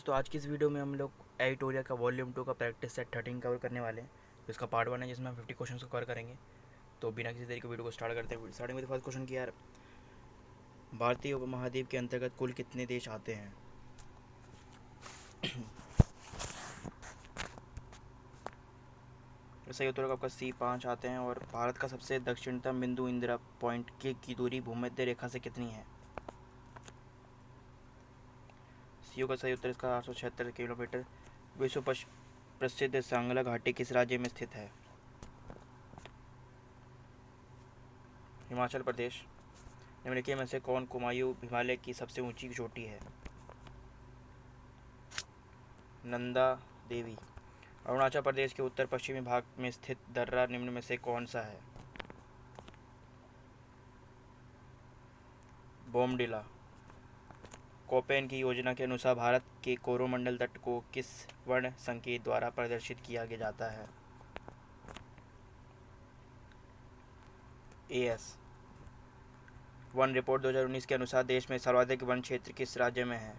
तो आज की इस वीडियो में हम लोग एडिटोरिया का वॉल्यूम 2 का प्रैक्टिस सेट 13 कवर करने वाले हैं। तो इसका पार्ट 1 है जिसमें हम 50 क्वेश्चन को कवर करेंगे। तो बिना किसी देरी के वीडियो को स्टार्ट करते हैं। स्टार्टिंग में फर्स्ट क्वेश्चन की यार, भारतीय उपमहाद्वीप के अंतर्गत कुल कितने देश आते हैं? सही उत्तर का आपका सी 5 आते हैं। और भारत का सबसे दक्षिणतम बिंदु इंदिरा पॉइंट की दूरी भूमध्य रेखा से कितनी है? सीओ का सही उत्तर इसका 876 किलोमीटर। विश्व प्रसिद्ध सांगला घाटी किस राज्य में स्थित है? हिमाचल प्रदेश। निम्नलिखित में से कौन कुमायूं हिमालय की सबसे ऊंची चोटी है? नंदा देवी। अरुणाचल प्रदेश के उत्तर पश्चिमी भाग में स्थित दर्रा निम्न में से कौन सा है? बोमडिला। कोपेन की योजना के अनुसार भारत के कोरोमंडल तट को किस वर्ण संकेत द्वारा प्रदर्शित किया जाता है? एएस। वन रिपोर्ट 2019 के अनुसार देश में सर्वाधिक वन क्षेत्र किस राज्य में है?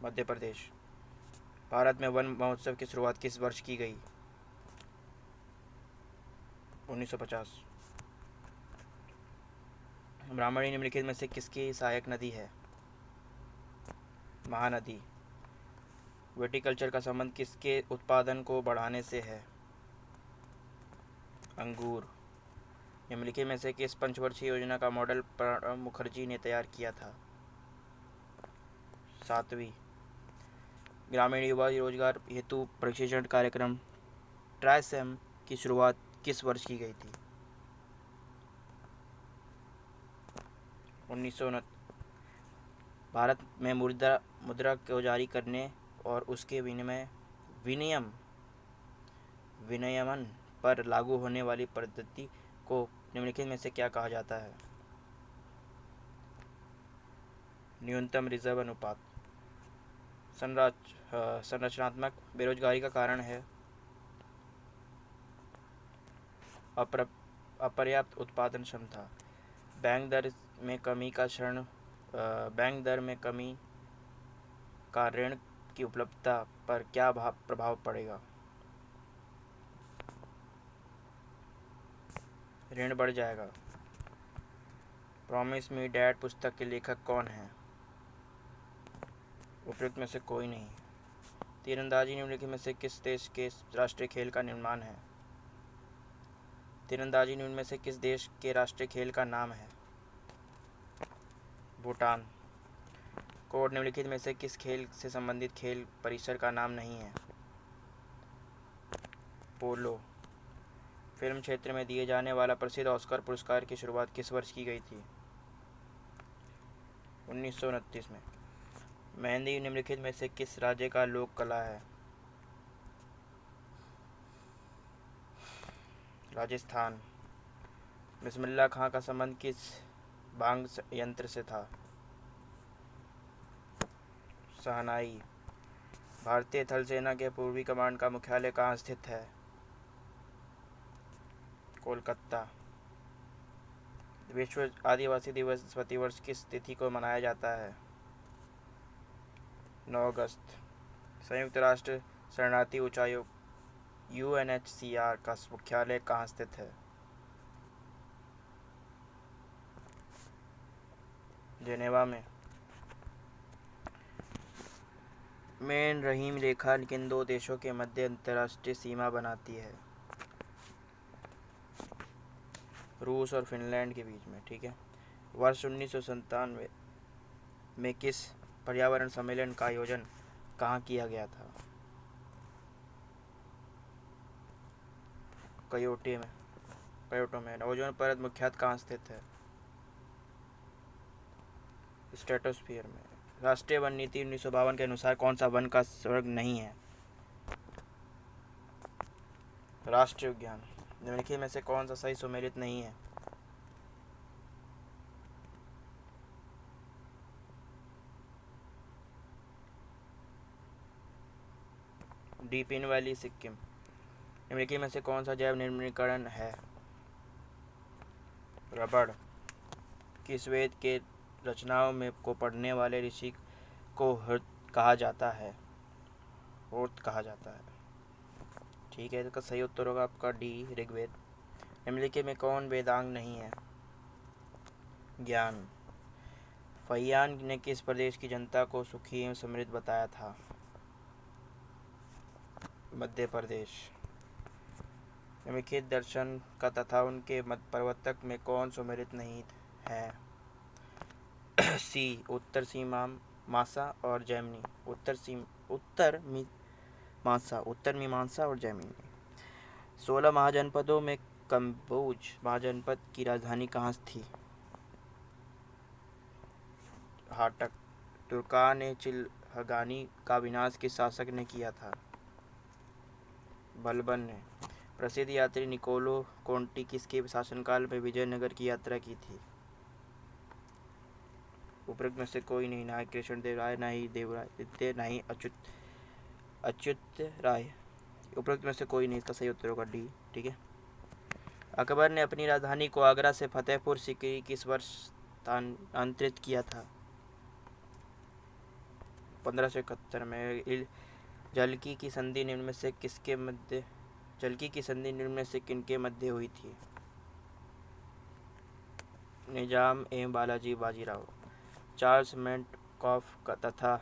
मध्य प्रदेश। भारत में वन महोत्सव की शुरुआत किस वर्ष की गई? 1950। ब्राह्मणी निम्नलिखित में से किसकी सहायक नदी है? महानदी। विटिकल्चर का संबंध किसके उत्पादन को बढ़ाने से है? अंगूर। निम्नलिखित में से किस पंचवर्षीय योजना का मॉडल प्रणब मुखर्जी ने तैयार किया था? 7वीं। ग्रामीण युवा रोजगार हेतु प्रशिक्षण कार्यक्रम ट्राइसेम की शुरुआत किस वर्ष की गई थी? 1969। भारत में मुद्रा को जारी करने और उसके विनियमन पर लागू होने वाली पद्धति को निम्नलिखित में से क्या कहा जाता है? न्यूनतम रिजर्व अनुपात। संरचनात्मक बेरोजगारी का कारण है अपर्याप्त उत्पादन क्षमता। बैंक दर में कमी का ऋण की उपलब्धता पर क्या प्रभाव पड़ेगा? ऋण बढ़ जाएगा। प्रॉमिस मी डैड पुस्तक के लेखक कौन हैं? उपयुक्त में से कोई नहीं। तीरंदाजी निम्नलिखित में से किस देश के राष्ट्रीय खेल का निर्माण है? तीरंदाजी निम्न में से किस देश के राष्ट्रीय खेल का नाम है? भूटान। कोड निम्नलिखित में से किस खेल से संबंधित खेल परिसर का नाम नहीं है? पोलो। फिल्म क्षेत्र में दिए जाने वाला प्रसिद्ध ऑस्कर पुरस्कार की शुरुआत किस वर्ष की गई थी? 1929 में। मेहंदी निम्नलिखित में से किस राज्य का लोक कला है? राजस्थान। बिस्मिल्लाह खां का संबंध किस बांग यंत्र से था? शहनाई। भारतीय थल सेना के पूर्वी कमांड का मुख्यालय कहाँ स्थित है? कोलकाता। विश्व आदिवासी दिवस प्रतिवर्ष किस तिथि को मनाया जाता है? 9 अगस्त। संयुक्त राष्ट्र शरणार्थी उच्चायोग UNHCR का मुख्यालय कहाँ स्थित है? जेनेवा में। मेन रहीम रेखा किन दो देशों के मध्य अंतर्राष्ट्रीय सीमा बनाती है? रूस और फिनलैंड के बीच में। ठीक है। वर्ष 1997 में किस पर्यावरण सम्मेलन का आयोजन कहाँ किया गया था? कयोटो में। ओजोन परत मुख्यतः कहाँ स्थित है? स्ट्रेटोस्फीयर में। राष्ट्रीय वन नीति 1952 के अनुसार कौन सा वन का वर्ग नहीं है? राष्ट्रीय उद्यान। निम्नलिखित में से कौन सा सही सुमेलित नहीं है? डीपिन वैली सिक्किम। निम्नलिखित में से कौन सा जैव निर्माणीकरण है? रबड़। किस वेद के रचनाओं में को पढ़ने वाले ऋषि को हृत कहा जाता है, होत कहा जाता है। ठीक है, इसका सही उत्तर होगा आपका डी, ऋग्वेद। निम्नलिखित में कौन वेदांग नहीं है? ज्ञान। फहियान ने किस प्रदेश की जनता को सुखी एवं समृद्ध बताया था? मध्य प्रदेश। निम्नलिखित दर्शन का तथा उनके मत प्रवर्तक में कौन सुमेलित नहीं है? सी, उत्तर मीमांसा और जैमिनी। उत्तर मीमांसा और जैमिनी। 16 महाजनपदों में कंबोज महाजनपद की राजधानी कहाँ थी? हाटक। तुर्कान ने चिलहगानी का विनाश किस शासक ने किया था? बलबन ने। प्रसिद्ध यात्री निकोलो कोंटी किसके शासनकाल में विजयनगर की यात्रा की थी? उपरोक्त में से कोई नहीं, ना कृष्णदेव राय, ना ही देवराय, ना ही अच्युत राय। उपरोक्त में से कोई नहीं, इसका सही उत्तर होगा डी। ठीक है। अकबर ने अपनी राजधानी को आगरा से फतेहपुर सीकरी किस वर्ष स्थानांतरित किया था? 1571 में। जलकी की संधि निम्न में से किनके मध्य हुई थी? निजाम एवं बालाजी बाजीराव। चार्ल्स मेंटकॉफ तथा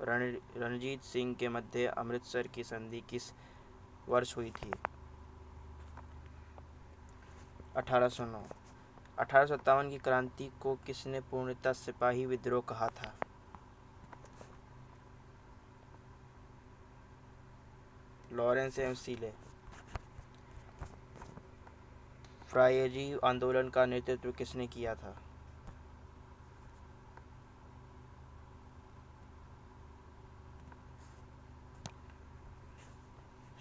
रणजीत सिंह के मध्य अमृतसर की संधि किस वर्ष हुई थी? 1809। 1857 की क्रांति को किसने पूर्णतः सिपाही विद्रोह कहा था? लॉरेंस एवं सीले। फ्रायजी आंदोलन का नेतृत्व किसने किया था?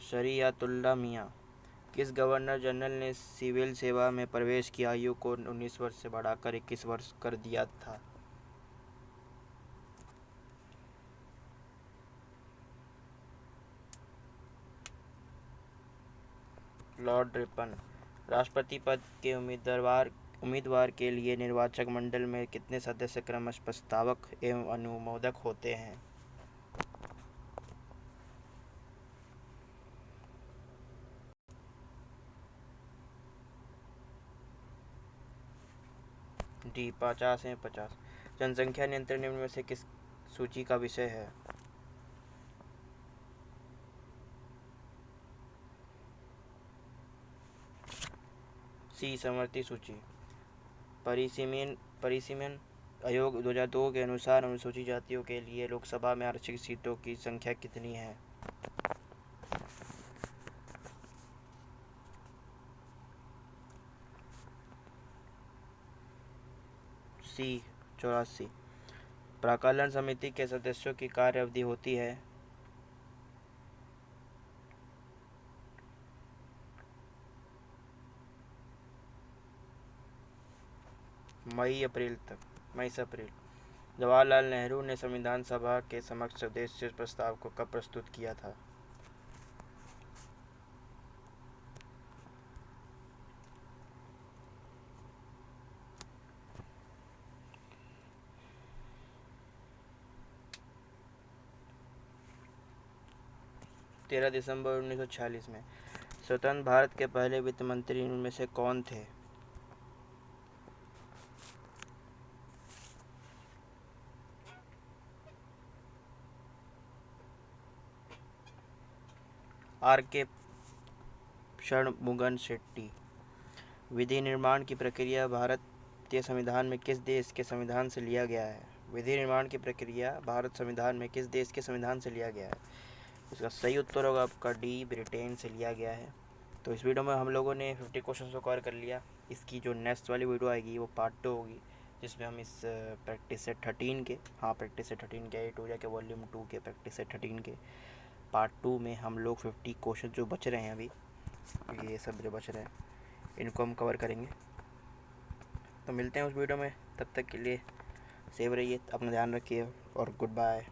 शरीयतुल्लाह मियां। किस गवर्नर जनरल ने सिविल सेवा में प्रवेश की आयु को 19 वर्ष से बढ़ाकर 21 वर्ष कर दिया था? Lord Ripon. राष्ट्रपति पद के उम्मीदवार के लिए निर्वाचक मंडल में कितने सदस्य क्रमशः प्रस्तावक एवं अनुमोदक होते हैं? डी, 50 है 50। जनसंख्या नियंत्रण निम्न में से किस सूची का विषय है? सी, समवर्ती सूची। परिसीमन आयोग 2002 के अनुसार अनुसूचित जातियों के लिए लोकसभा में आरक्षित सीटों की संख्या कितनी है? सी, 84। प्राक्कलन समिति के सदस्यों की कार्य अवधि होती है? मई से अप्रैल। जवाहरलाल नेहरू ने संविधान सभा के समक्ष स्वदेशी प्रस्ताव को कब प्रस्तुत किया था? तेरह दिसंबर 1946 में। स्वतंत्र भारत के पहले वित्त मंत्री इनमें से कौन थे? R.K. षणमुगम शेट्टी। विधि निर्माण की प्रक्रिया भारतीय संविधान में किस देश के संविधान से लिया गया है? विधि निर्माण की प्रक्रिया भारत संविधान में किस देश के संविधान से लिया गया है? इसका सही उत्तर होगा आपका डी, ब्रिटेन से लिया गया है। तो इस वीडियो में हम लोगों ने 50 क्वेश्चन को कवर कर लिया। इसकी जो नेक्स्ट वाली वीडियो आएगी वो पार्ट 2 होगी, जिसमें हम इस प्रैक्टिस सेट 13 के एडिटोरिया के वॉल्यूम 2 के प्रैक्टिस सेट 13 के पार्ट 2 में हम लोग 50 क्वेश्चन जो बच रहे हैं अभी, ये सब जो बच रहे हैं इनको हम कवर करेंगे। तो मिलते हैं उस वीडियो में, तब तक के लिए सेव रहिए, अपना ध्यान रखिए और गुड बाय।